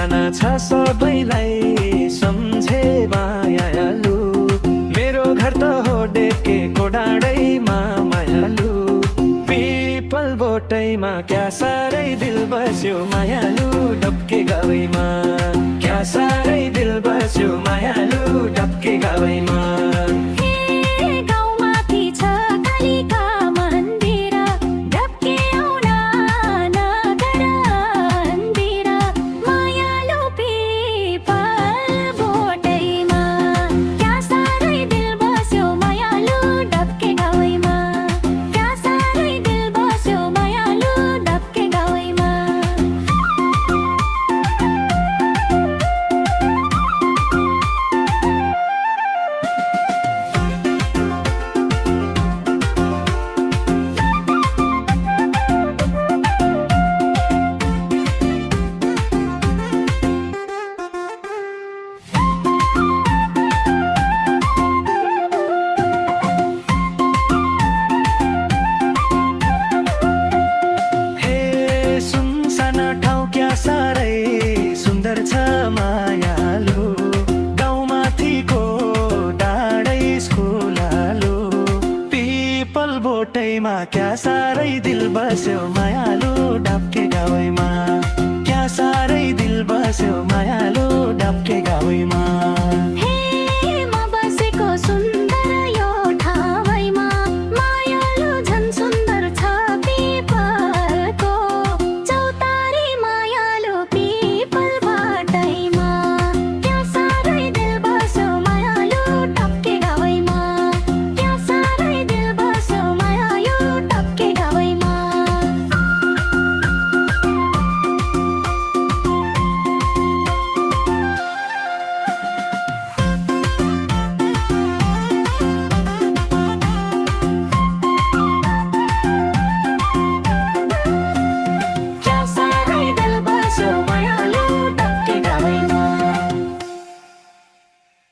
चाहना छ सबैलाई सम्झे मायालु। मेरो घर त हो डेकेको डाँडैमा मायालु। पिपल बोटैमा क्या साह्रै दिल बस्यो मायालु डबके गावैमा। क्या साह्रै दिल बस्यो मायालु डबके गावैमा। बोटैमा क्या साह्रै दिल बस्यो मायालु डबके गावैमा। क्या साह्रै दिल बस्यो मायालु डबके गावैमा।